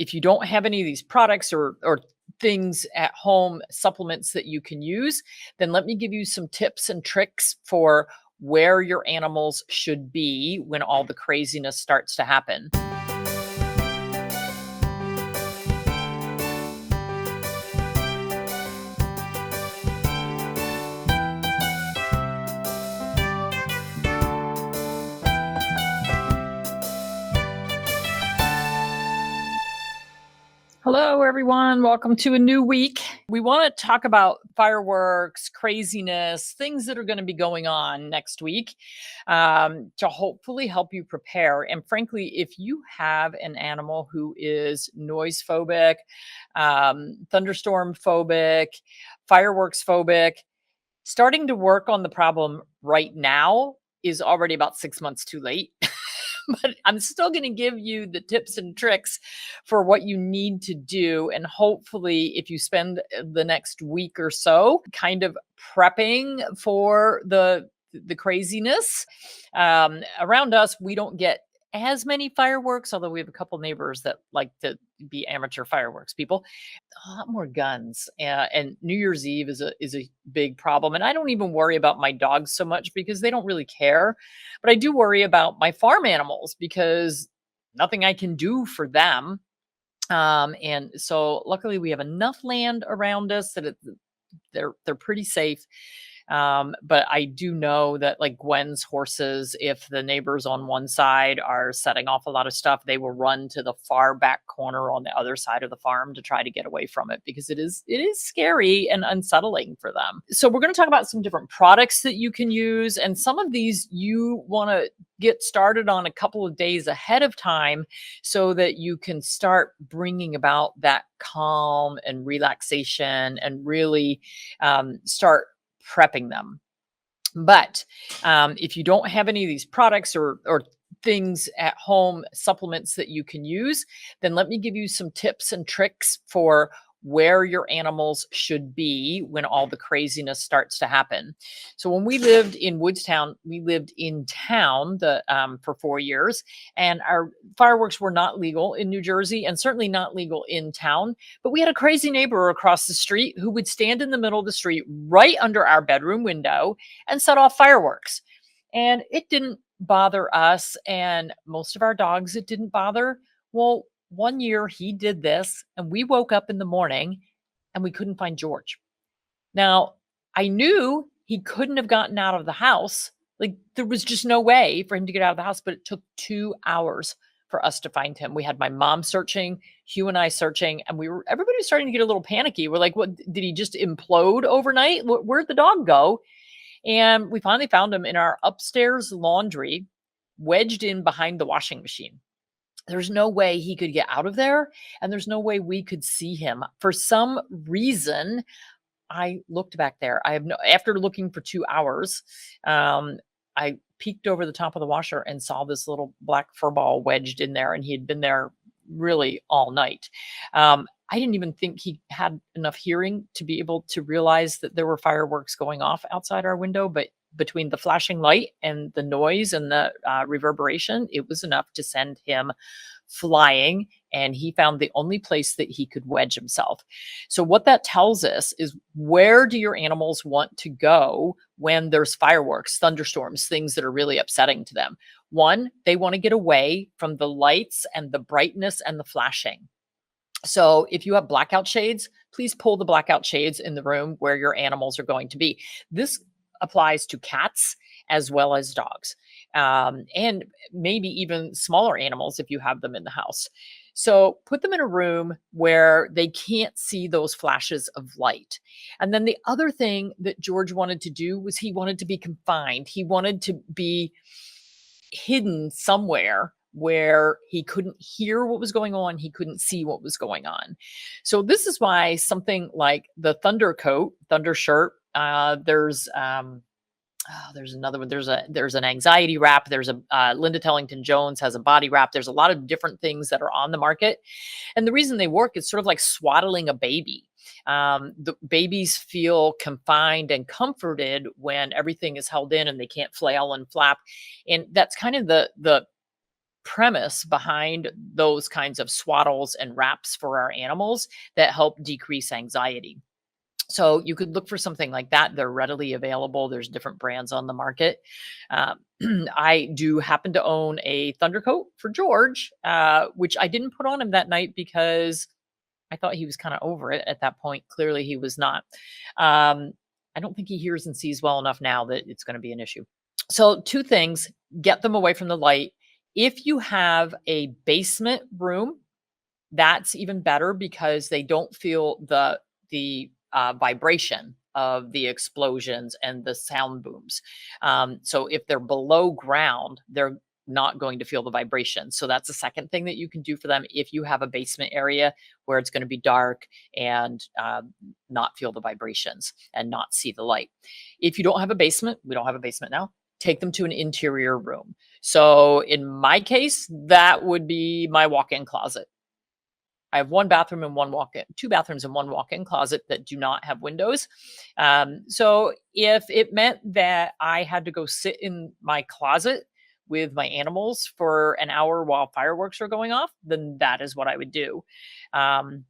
If you don't have any of these products or things at home, supplements that you can use, then let me give you some tips and tricks for where your animals should be when all the craziness starts to happen. Hello, everyone. Welcome to a new week. We want to talk about fireworks, craziness, things that are going to be going on next week to hopefully help you prepare. And frankly, if you have an animal who is noise phobic, thunderstorm phobic, fireworks phobic, starting to work on the problem right now is already about 6 months too late. But I'm still going to give you the tips and tricks for what you need to do. And hopefully, if you spend the next week or so kind of prepping for the craziness, around us, we don't get as many fireworks, although we have a couple neighbors that like to be amateur fireworks people. A lot more guns, and New Year's Eve is a big problem. And I don't even worry about my dogs so much because they don't really care, but I do worry about my farm animals because nothing I can do for them. And so, luckily, we have enough land around us that they're pretty safe. But I do know that like Gwen's horses, if the neighbors on one side are setting off a lot of stuff, they will run to the far back corner on the other side of the farm to try to get away from it because it is scary and unsettling for them. So we're going to talk about some different products that you can use. And some of these you want to get started on a couple of days ahead of time so that you can start bringing about that calm and relaxation and really start prepping them. But if you don't have any of these products or things at home, supplements that you can use, then let me give you some tips and tricks for where your animals should be when all the craziness starts to happen. So when we lived in Woodstown, we lived in town for 4 years, and our fireworks were not legal in New Jersey and certainly not legal in town. But we had a crazy neighbor across the street who would stand in the middle of the street right under our bedroom window and set off fireworks. And it didn't bother us, and most of our dogs it didn't bother. Well, one year he did this, and we woke up in the morning and we couldn't find George. Now, I knew he couldn't have gotten out of the house. Like, there was just no way for him to get out of the house, but it took 2 hours for us to find him. We had my mom searching, Hugh and I searching, and everybody was starting to get a little panicky. We're like, what, did he just implode overnight? Where'd the dog go? And we finally found him in our upstairs laundry, wedged in behind the washing machine. There's no way he could get out of there, and there's no way we could see him. For some reason, I looked back there. After looking for 2 hours, I peeked over the top of the washer and saw this little black fur ball wedged in there, and he had been there really all night. I didn't even think he had enough hearing to be able to realize that there were fireworks going off outside our window, but between the flashing light and the noise and the reverberation, it was enough to send him flying. And he found the only place that he could wedge himself. So what that tells us is, where do your animals want to go when there's fireworks, thunderstorms, things that are really upsetting to them? One, they want to get away from the lights and the brightness and the flashing. So if you have blackout shades, please pull the blackout shades in the room where your animals are going to be. This applies to cats as well as dogs, and maybe even smaller animals if you have them in the house. So put them in a room where they can't see those flashes of light. And then the other thing that George wanted to do was he wanted to be confined. He wanted to be hidden somewhere where he couldn't hear what was going on. He couldn't see what was going on. So this is why something like the thunder coat, thunder shirt, there's another one. There's an anxiety wrap. There's a Linda Tellington Jones has a body wrap. There's a lot of different things that are on the market. And the reason they work is sort of like swaddling a baby. The babies feel confined and comforted when everything is held in and they can't flail and flap. And that's kind of the premise behind those kinds of swaddles and wraps for our animals that help decrease anxiety. So you could look for something like that. They're readily available. There's different brands on the market. Um, I do happen to own a Thundercoat for George, which I didn't put on him that night because I thought he was kind of over it at that point. Clearly, he was not. Um, I don't think he hears and sees well enough now that it's going to be an issue. So, two things: get them away from the light. If you have a basement room, that's even better because they don't feel the vibration of the explosions and the sound booms. So if they're below ground, they're not going to feel the vibration. So that's the second thing that you can do for them if you have a basement area where it's going to be dark and not feel the vibrations and not see the light. If you don't have a basement, we don't have a basement now, take them to an interior room. So in my case, that would be my walk-in closet. I have one bathroom and one walk-in, two bathrooms and one walk-in closet that do not have windows. So if it meant that I had to go sit in my closet with my animals for an hour while fireworks are going off, then that is what I would do.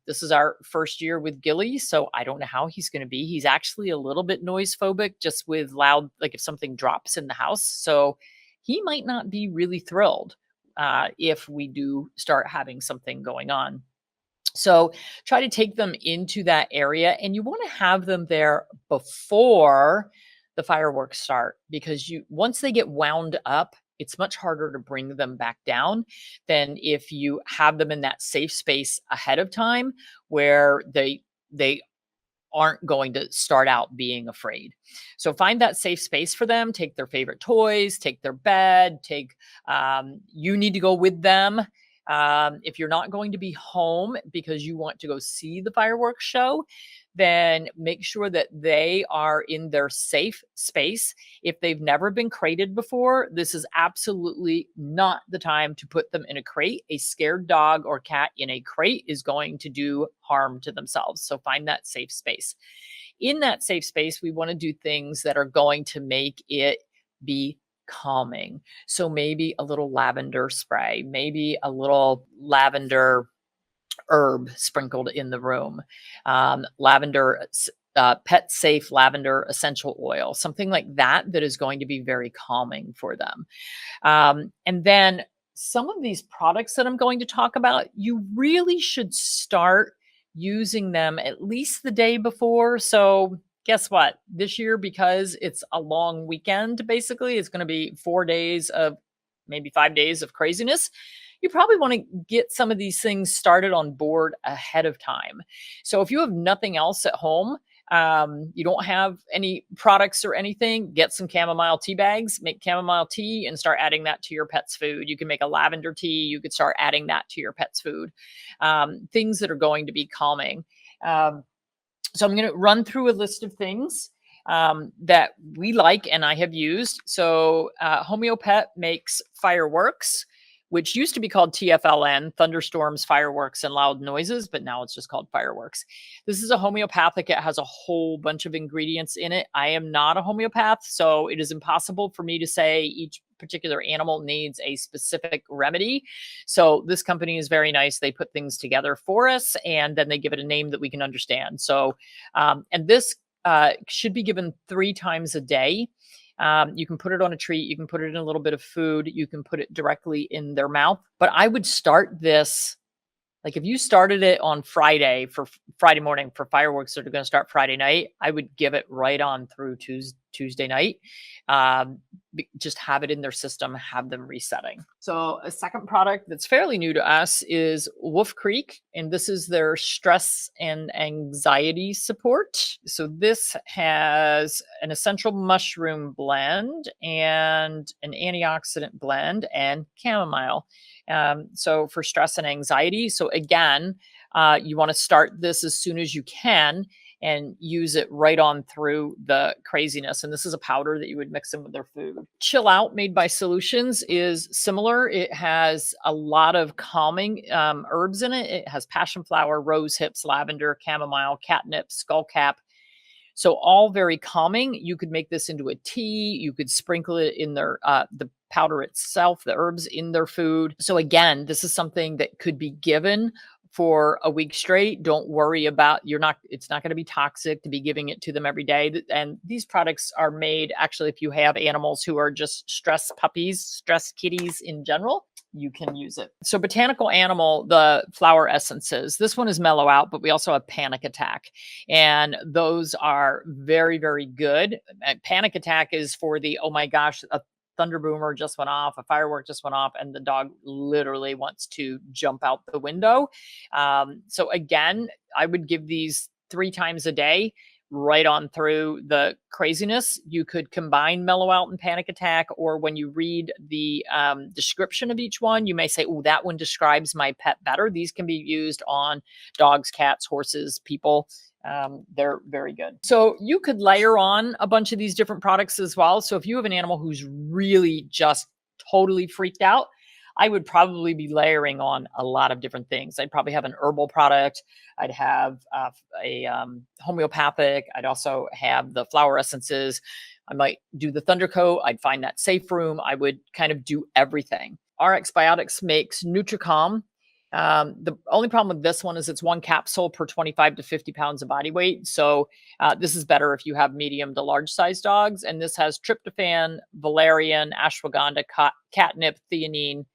This is our first year with Gilly, so I don't know how he's going to be. He's actually a little bit noise phobic, just with loud, like if something drops in the house. So he might not be really thrilled if we do start having something going on. So try to take them into that area, and you want to have them there before the fireworks start, because you once they get wound up, it's much harder to bring them back down than if you have them in that safe space ahead of time where they aren't going to start out being afraid. So find that safe space for them, take their favorite toys, take their bed, you need to go with them. If you're not going to be home because you want to go see the fireworks show, then make sure that they are in their safe space. If they've never been crated before, this is absolutely not the time to put them in a crate. A scared dog or cat in a crate is going to do harm to themselves. So find that safe space. In that safe space, we want to do things that are going to make it be calming. So maybe a little lavender spray, maybe a little lavender herb sprinkled in the room, pet safe lavender essential oil, something like that, that is going to be very calming for them. And then some of these products that I'm going to talk about, you really should start using them at least the day before. So guess what? This year, because it's a long weekend, basically, it's going to be 4 days of maybe 5 days of craziness. You probably want to get some of these things started on board ahead of time. So if you have nothing else at home, you don't have any products or anything, get some chamomile tea bags, make chamomile tea and start adding that to your pet's food. You can make a lavender tea. You could start adding that to your pet's food. Things that are going to be calming. So I'm going to run through a list of things that we like and I have used. So HomeoPet makes Fireworks, which used to be called TFLN, Thunderstorms, Fireworks, and Loud Noises, but now it's just called Fireworks. This is a homeopathic. It has a whole bunch of ingredients in it. I am not a homeopath, so it is impossible for me to say each particular animal needs a specific remedy. So this company is very nice. They put things together for us, and then they give it a name that we can understand. So, and this should be given 3 times a day. You can put it on a treat. You can put it in a little bit of food. You can put it directly in their mouth. But I would start this, like if you started it on Friday for Friday morning for fireworks that are going to start Friday night, I would give it right on through Tuesday night. Just have it in their system, have them resetting. So a second product that's fairly new to us is Woof Creek, and this is their stress and anxiety support. So this has an essential mushroom blend and an antioxidant blend and chamomile. So for stress and anxiety. So again, you want to start this as soon as you can and use it right on through the craziness. And this is a powder that you would mix in with their food. Chill Out, made by Solutions, is similar. It has a lot of calming herbs in it. It has passion flower, rose hips, lavender, chamomile, catnip, skullcap. So all very calming. You could make this into a tea. You could sprinkle it in the powder itself, the herbs in their food. So again, this is something that could be given for a week straight. Don't worry about it's not going to be toxic to be giving it to them every day. And these products are made actually if you have animals who are just stress puppies, stress kitties in general, you can use it. So Botanical Animal, the flower essences, this one is Mellow Out, but we also have Panic Attack. And those are very, very good. Panic Attack is for the, oh my gosh, a thunder boomer just went off, a firework just went off, and the dog literally wants to jump out the window. So again, I would give these 3 times a day right on through the craziness. You could combine Mellow Out and Panic Attack, or when you read the description of each one, you may say, oh, that one describes my pet better. These can be used on dogs, cats, horses, people. They're very good. So you could layer on a bunch of these different products as well. So if you have an animal who's really just totally freaked out, I would probably be layering on a lot of different things. I'd probably have an herbal product. I'd have a homeopathic. I'd also have the flower essences. I might do the Thundercoat. I'd find that safe room. I would kind of do everything. RX Biotics makes NutriCalm. The only problem with this one is it's 1 capsule per 25 to 50 pounds of body weight. So this is better if you have medium to large size dogs. And this has tryptophan, valerian, ashwagandha, catnip, theanine,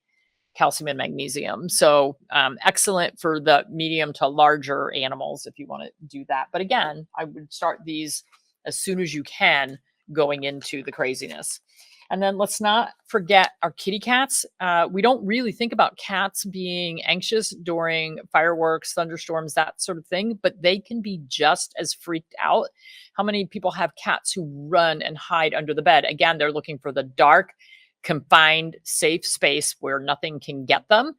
calcium, and magnesium. So excellent for the medium to larger animals if you want to do that. But again, I would start these as soon as you can going into the craziness. And then let's not forget our kitty cats. We don't really think about cats being anxious during fireworks, thunderstorms, that sort of thing, but they can be just as freaked out. How many people have cats who run and hide under the bed? Again, they're looking for the dark, confined, safe space where nothing can get them.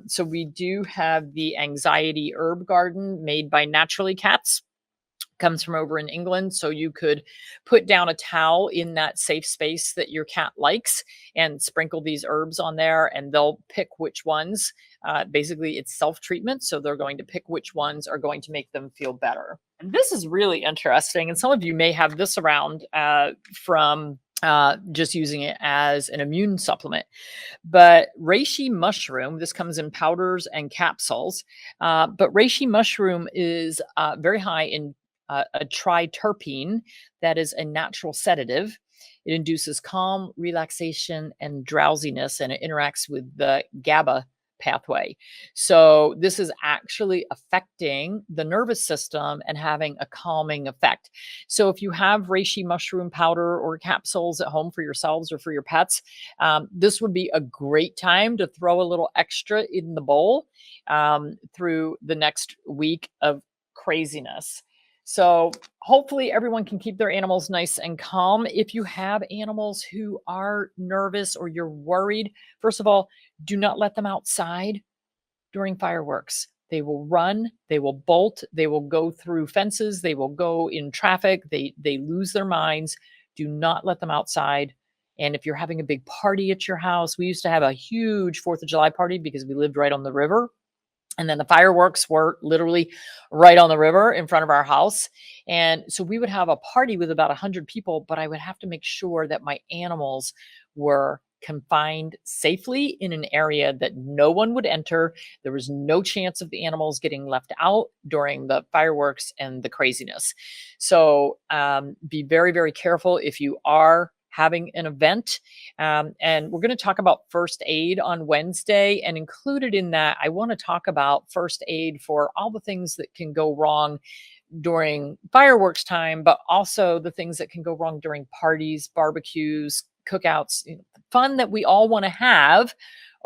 So we do have the Anxiety Herb Garden made by Naturally Cats. Comes from over in England. So you could put down a towel in that safe space that your cat likes and sprinkle these herbs on there, and they'll pick which ones. Basically, it's self-treatment. So they're going to pick which ones are going to make them feel better. And this is really interesting. And some of you may have this around from just using it as an immune supplement. But reishi mushroom, this comes in powders and capsules, but reishi mushroom is very high in a triterpene that is a natural sedative. It induces calm, relaxation, and drowsiness, and it interacts with the GABA pathway. So this is actually affecting the nervous system and having a calming effect. So if you have reishi mushroom powder or capsules at home for yourselves or for your pets, this would be a great time to throw a little extra in the bowl through the next week of craziness. So hopefully everyone can keep their animals nice and calm. If you have animals who are nervous or you're worried, first of all, do not let them outside during fireworks. They will run, they will bolt, they will go through fences, they will go in traffic, they lose their minds. Do not let them outside. And if you're having a big party at your house, we used to have a huge 4th of July party because we lived right on the river. And then the fireworks were literally right on the river in front of our house. And so we would have a party with about 100 people, but I would have to make sure that my animals were confined safely in an area that no one would enter. There was no chance of the animals getting left out during the fireworks and the craziness. So be very, very careful if you are having an event. And we're going to talk about first aid on Wednesday. And included in that, I want to talk about first aid for all the things that can go wrong during fireworks time, but also the things that can go wrong during parties, barbecues, cookouts, fun that we all want to have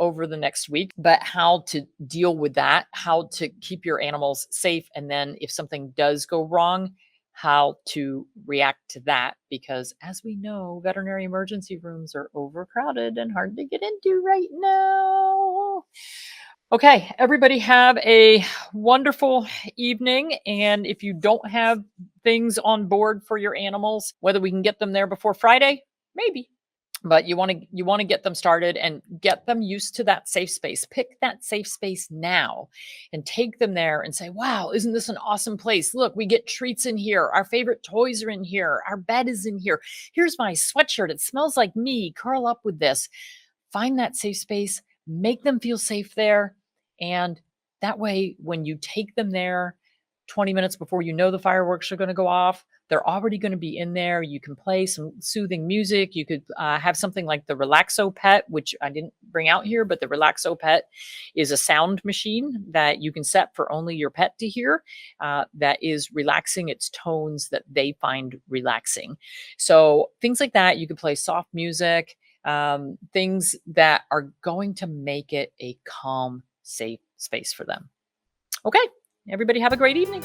over the next week, but how to deal with that, how to keep your animals safe. And then if something does go wrong, how to react to that, because as we know, veterinary emergency rooms are overcrowded and hard to get into right now. Okay, everybody have a wonderful evening. And if you don't have things on board for your animals, whether we can get them there before Friday, maybe. But you want to get them started and get them used to that safe space. Pick that safe space now and take them there and say, "Wow, isn't this an awesome place? Look, we get treats in here. Our favorite toys are in here. Our bed is in here. Here's my sweatshirt. It smells like me. Curl up with this." Find that safe space, make them feel safe there, and that way when you take them there 20 minutes before you know the fireworks are going to go off, they're already going to be in there. You can play some soothing music. You could have something like the RelaxoPet, which I didn't bring out here, but the RelaxoPet is a sound machine that you can set for only your pet to hear, that is relaxing its tones that they find relaxing. So things like that, you could play soft music, things that are going to make it a calm, safe space for them. Okay, everybody have a great evening.